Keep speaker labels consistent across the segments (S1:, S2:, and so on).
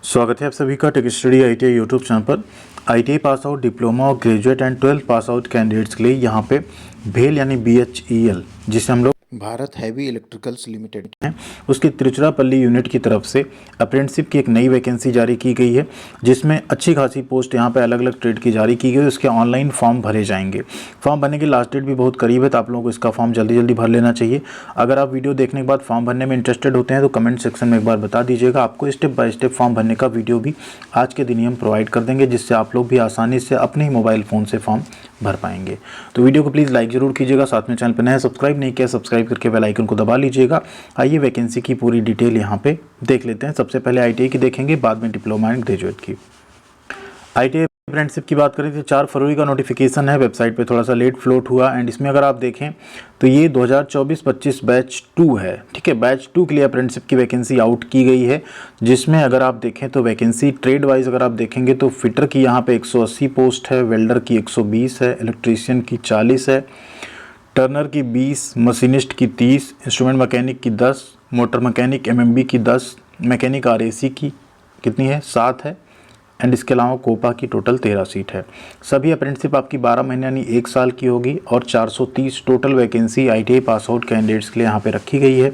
S1: स्वागत है आप सभी का tech study ITI YouTube channel पर। ITI पास आउट, डिप्लोमा और graduate and 12th pass out candidates के लिए यहाँ पे भेल यानी BHEL, जिसे हम लोग भारत हैवी इलेक्ट्रिकल्स लिमिटेड हैं, उसकी तिरुचिरापल्ली यूनिट की तरफ से अप्रेंटिसशिप की एक नई वैकेंसी जारी की गई है, जिसमें अच्छी खासी पोस्ट यहाँ पे अलग अलग ट्रेड की जारी की गई है। उसके ऑनलाइन फॉर्म भरे जाएंगे। फॉर्म भरने की लास्ट डेट भी बहुत करीब है, तो आप लोगों को इसका फॉर्म जल्दी जल्दी भर लेना चाहिए। अगर आप वीडियो देखने के बाद फॉर्म भरने में इंटरेस्टेड होते हैं तो कमेंट सेक्शन में एक बार बता दीजिएगा। आपको स्टेप बाय स्टेप फॉर्म भरने का वीडियो भी आज के दिन ही हम प्रोवाइड कर देंगे, जिससे आप लोग भी आसानी से अपने ही मोबाइल फ़ोन से फॉर्म भर पाएंगे। तो वीडियो को प्लीज़ लाइक जरूर कीजिएगा, साथ में चैनल पर नया सब्सक्राइब नहीं किया सब्सक्राइब करके बेल आइकन को दबा लीजिएगा। आइए वैकेंसी की पूरी डिटेल यहाँ पे देख लेते हैं। सबसे पहले ITI की देखेंगे, बाद में डिप्लोमा एंड ग्रेजुएट की। ITI अप्रेंटिसशिप की बात करें तो 4 फरवरी का नोटिफिकेशन है, वेबसाइट पे थोड़ा सा लेट फ्लोट हुआ। एंड इसमें अगर आप देखें तो ये 2024-25 बैच 2 है। ठीक है, बैच 2 के लिए अप्रेंटिसशिप की वैकेंसी आउट की गई है, जिसमें अगर आप देखें तो वैकेंसी ट्रेड वाइज अगर आप देखेंगे तो फिटर की यहाँ पे 180 पोस्ट है, वेल्डर की 120 है, इलेक्ट्रीशियन की 40 है, टर्नर की 20, मशीनिस्ट की 30, इंस्ट्रूमेंट मैकेनिक की 10, मोटर मैकेनिक MMB की 10, मैकेनिक RAC की कितनी है 7 है। एंड इसके अलावा कोपा की टोटल 13 सीट है। सभी अप्रेंटिसशिप आपकी 12 महीने यानी 1 साल की होगी और 430 total vacancy ITI pass out candidates के लिए यहाँ पे रखी गई है,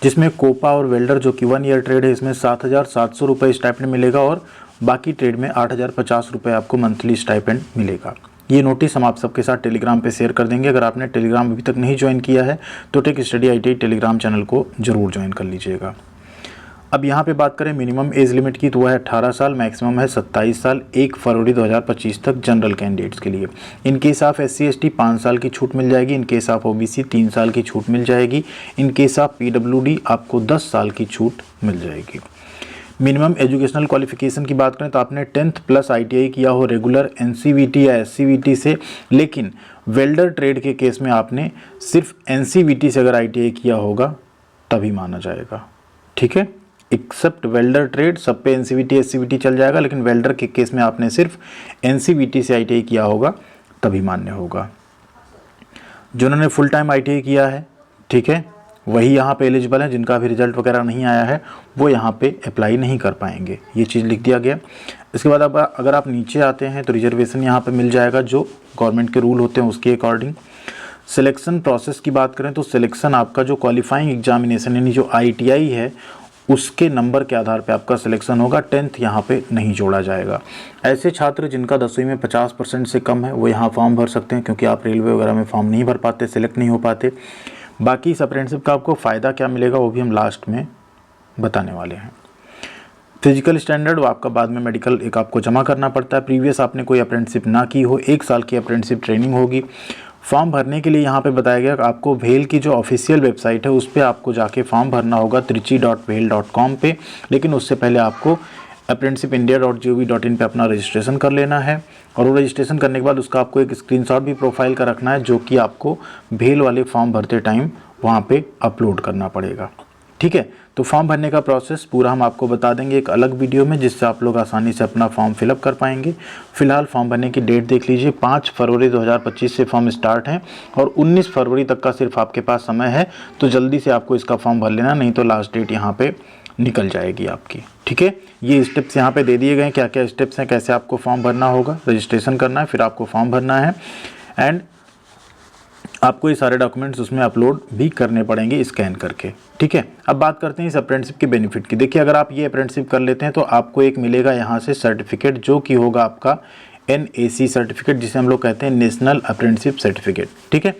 S1: जिसमें कोपा और वेल्डर जो कि 1 ईयर ट्रेड है इसमें 7,700 रुपये स्टाइपेंड मिलेगा और बाकी ट्रेड में 8,050 रुपये आपको मंथली स्टाइपेंड मिलेगा। ये नोटिस हम आप सबके साथ टेलीग्राम पे शेयर कर देंगे। अगर आपने टेलीग्राम अभी तक नहीं ज्वाइन किया है तो tech study ITI Telegram channel को जरूर ज्वाइन कर लीजिएगा। अब यहाँ पे बात करें मिनिमम एज लिमिट की तो वह है 18 साल, मैक्सिमम है 27 साल 1 फरवरी 2025 तक जनरल कैंडिडेट्स के लिए। In case of SC ST 5 साल की छूट मिल जाएगी, इन केस ऑफ OBC 3 साल की छूट मिल जाएगी, इन केस ऑफ PWD आपको 10 साल की छूट मिल जाएगी। मिनिमम एजुकेशनल क्वालिफिकेशन की बात करें तो आपने 10th प्लस ITI किया हो रेगुलर NCVT या SCVT से, लेकिन वेल्डर ट्रेड के केस में आपने सिर्फ NCVT से अगर ITI किया होगा तभी माना जाएगा। ठीक है, एक्सेप्ट वेल्डर ट्रेड सब पे NCVT SCVT चल जाएगा, लेकिन वेल्डर के केस में आपने सिर्फ NCVT से ITI किया होगा तभी मान्य होगा। जिन्होंने फुल टाइम ITI किया है, ठीक है, वही यहाँ पे एलिजिबल है। जिनका भी रिजल्ट वगैरह नहीं आया है वो यहाँ पे अप्लाई नहीं कर पाएंगे, ये चीज़ लिख दिया गया। इसके बाद अब अगर आप नीचे आते हैं तो रिजर्वेशन यहाँ पे मिल जाएगा, जो गवर्नमेंट के रूल होते हैं उसके अकॉर्डिंग। सिलेक्शन प्रोसेस की बात करें तो सिलेक्शन आपका जो क्वालिफाइंग एग्जामिनेशन यानी जो ITI है उसके नंबर के आधार पे आपका सिलेक्शन होगा। 10th यहाँ पे नहीं जोड़ा जाएगा। ऐसे छात्र जिनका 10वीं में 50% से कम है वो यहाँ फॉर्म भर सकते हैं, क्योंकि आप रेलवे वगैरह में फॉर्म नहीं भर पाते, सिलेक्ट नहीं हो पाते। बाकी इस अप्रेंटिसशिप का आपको फ़ायदा क्या मिलेगा वो भी हम लास्ट में बताने वाले हैं। फिजिकल स्टैंडर्ड वो आपका बाद में मेडिकल एक आपको जमा करना पड़ता है। प्रीवियस आपने कोई अप्रेंटिसशिप ना की हो, 1 साल की अप्रेंटिसशिप ट्रेनिंग होगी। फॉर्म भरने के लिए यहाँ पे बताया गया कि आपको भेल की जो ऑफिशियल वेबसाइट है उस पर आपको जाके फॉर्म भरना होगा trichy.bhel.com पे, लेकिन उससे पहले आपको apprenticeshipindia.gov.in पे अपना रजिस्ट्रेशन कर लेना है। और वो रजिस्ट्रेशन करने के बाद उसका आपको एक स्क्रीनशॉट भी प्रोफाइल का रखना है, जो कि आपको भेल वाले फॉर्म भरते टाइम वहाँ पे अपलोड करना पड़ेगा। ठीक है, तो फॉर्म भरने का प्रोसेस पूरा हम आपको बता देंगे एक अलग वीडियो में, जिससे आप लोग आसानी से अपना फॉर्म फिलअप कर पाएंगे। फिलहाल फॉर्म भरने की डेट देख लीजिए, 5 फरवरी 2025 से फॉर्म स्टार्ट है और 19 फरवरी तक का सिर्फ आपके पास समय है। तो जल्दी से आपको इसका फॉर्म भर लेना, नहीं तो लास्ट डेट यहाँ पे निकल जाएगी आपकी। ठीक है, ये स्टेप्स यहाँ पे दे दिए गए हैं, क्या क्या स्टेप्स हैं, कैसे आपको फॉर्म भरना होगा। रजिस्ट्रेशन करना है, फिर आपको फॉर्म भरना है एंड आपको ये सारे डॉक्यूमेंट्स उसमें अपलोड भी करने पड़ेंगे स्कैन करके। ठीक है, अब बात करते हैं इस अप्रेंटिसशिप के बेनिफिट की। देखिए, अगर आप ये अप्रेंटिसशिप कर लेते हैं तो आपको एक मिलेगा यहाँ से सर्टिफिकेट, जो कि होगा आपका NAC सर्टिफिकेट, जिसे हम लोग कहते हैं नेशनल अप्रेंटिसशिप सर्टिफिकेट। ठीक है,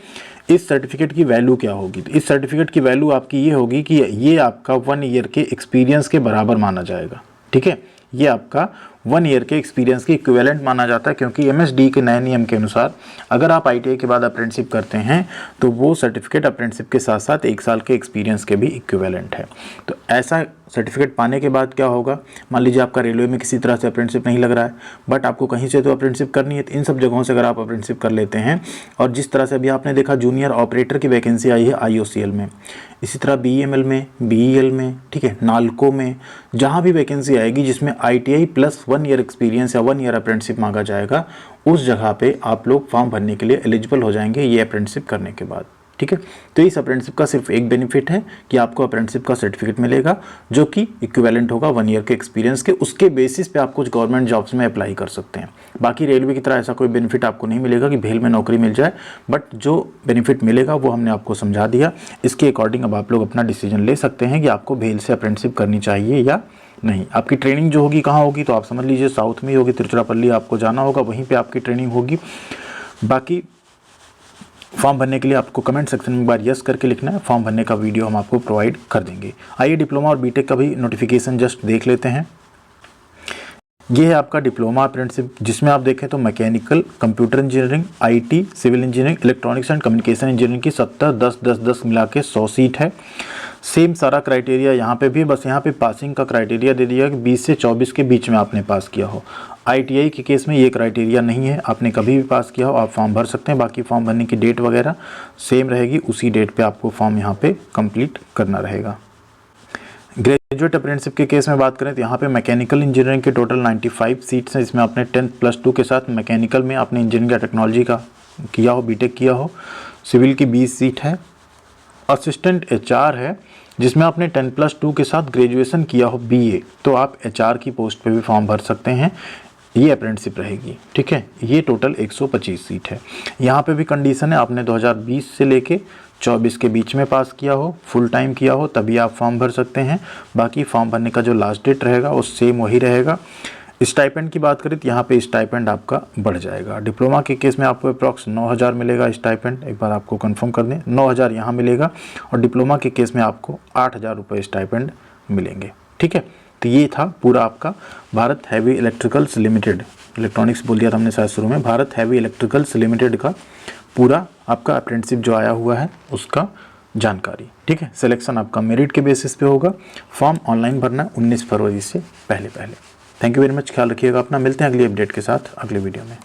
S1: इस सर्टिफिकेट की वैल्यू क्या होगी? तो इस सर्टिफिकेट की वैल्यू आपकी ये होगी कि ये आपका 1 ईयर के एक्सपीरियंस के बराबर माना जाएगा। ठीक है, ये आपका 1 ईयर के एक्सपीरियंस की इक्विवेलेंट माना जाता है, क्योंकि MSD के नए नियम के अनुसार अगर आप ITI के बाद अप्रेंटिसशिप करते हैं तो वो सर्टिफिकेट अप्रेंटिसशिप के साथ साथ 1 साल के एक्सपीरियंस के भी इक्विवेलेंट है। तो ऐसा सर्टिफिकेट पाने के बाद क्या होगा, मान लीजिए आपका रेलवे में किसी तरह से अप्रेंटिसशिप नहीं लग रहा है, बट आपको कहीं से तो अप्रेंटिसशिप करनी है। तो इन सब जगहों से अगर आप अप्रेंटिसशिप कर लेते हैं, और जिस तरह से अभी आपने देखा जूनियर ऑपरेटर की वैकेंसी आई है IOCL में, इसी तरह BEML में, BEL में, ठीक है, नालको में, जहाँ भी वैकेंसी आएगी जिसमें ITI प्लस 1 ईयर एक्सपीरियंस या 1 ईयर अप्रेंटिसशिप मांगा जाएगा, उस जगह पे आप लोग फॉर्म भरने के लिए एलिजिबल हो जाएंगे ये अप्रेंटिसशिप करने के बाद। ठीक है। तो इस अप्रेंटिसशिप का सिर्फ एक बेनिफिट है कि आपको अप्रेंटिसशिप का सर्टिफिकेट मिलेगा जो कि इक्विवेलेंट होगा 1 ईयर के एक्सपीरियंस के। उसके बेसिस पे आप कुछ गवर्नमेंट जॉब्स में अप्लाई कर सकते हैं। बाकी रेलवे की तरह ऐसा कोई बेनिफिट आपको नहीं मिलेगा कि भेल में नौकरी मिल जाए, बट जो बेनिफिट मिलेगा वो हमने आपको समझा दिया। इसके अकॉर्डिंग अब आप लोग अपना डिसीजन ले सकते हैं कि आपको भेल से अप्रेंटिसशिप करनी चाहिए या नहीं। आपकी ट्रेनिंग जो होगी कहाँ होगी, तो आप समझ लीजिए साउथ में ही होगी, तिरुचिरापल्ली आपको जाना होगा, वहीं पे आपकी ट्रेनिंग होगी। बाकी फॉर्म भरने के लिए आपको कमेंट सेक्शन में एक बार यस करके लिखना है। फॉर्म भरने का वीडियो हम आपको प्रोवाइड कर देंगे। आइए डिप्लोमा और बीटेक का भी नोटिफिकेशन जस्ट देख लेते हैं। ये है आपका डिप्लोमा अप्रेंटिसशिप, जिसमें आप देखें तो mechanical, computer engineering, IT, civil engineering, electronics and communication engineering की 70, 10, 10, 10 मिला के 100 सीट है। सेम सारा क्राइटेरिया यहाँ पे भी, बस यहाँ पे पासिंग का क्राइटेरिया दे दिया कि 20 से 24 के बीच में आपने पास किया हो। आईटीआई के केस में ये क्राइटेरिया नहीं है, आपने कभी भी पास किया हो आप फॉर्म भर सकते हैं। बाकी फॉर्म भरने की डेट वगैरह सेम रहेगी, उसी डेट पे आपको फॉर्म यहाँ पे कंप्लीट करना रहेगा। ग्रेजुएट अप्रेंटिसशिप के केस में बात करें तो यहाँ पे मैकेनिकल इंजीनियरिंग के टोटल 95 सीट्स हैं। इसमें आपने 10th +2 के साथ मैकेनिकल में आपने इंजीनियरिंग या टेक्नोलॉजी का किया हो, बीटेक किया हो। सिविल की 20 सीट है। असिस्टेंट एचआर है जिसमें आपने 10th +2 के साथ ग्रेजुएशन किया हो बीए, तो आप एचआर की पोस्ट पे भी फॉर्म भर सकते हैं। ये अप्रेंटिसशिप रहेगी, ठीक है। ये टोटल 125 सीट है। यहाँ पे भी कंडीशन है आपने 2020 से लेके 24 के बीच में पास किया हो, फुल टाइम किया हो, तभी आप फॉर्म भर सकते हैं। बाकी फॉर्म भरने का जो लास्ट डेट रहेगा वो सेम वही रहेगा। स्टाइपेंड की बात करें तो यहाँ पे स्टाइपेंड आपका बढ़ जाएगा। डिप्लोमा के केस में आपको अप्रॉक्स 9000 मिलेगा स्टाइपेंड, एक बार आपको कंफर्म कर दें 9000 यहाँ मिलेगा, और डिप्लोमा के केस में आपको 8000 रुपये स्टाइपेंड मिलेंगे, ठीक है। तो ये था पूरा आपका Bharat heavy electricals limited, electronics बोल दिया था हमने शायद शुरू में, भारत हैवी इलेक्ट्रिकल्स लिमिटेड का पूरा आपका अप्रेंटिसशिप जो आया हुआ है उसका जानकारी, ठीक है। सिलेक्शन आपका मेरिट के बेसिस पे होगा। फॉर्म ऑनलाइन भरना 19 फरवरी से पहले। थैंक यू वेरी मच, ख्याल रखिएगा अपना। मिलते हैं अगली अपडेट के साथ अगले वीडियो में।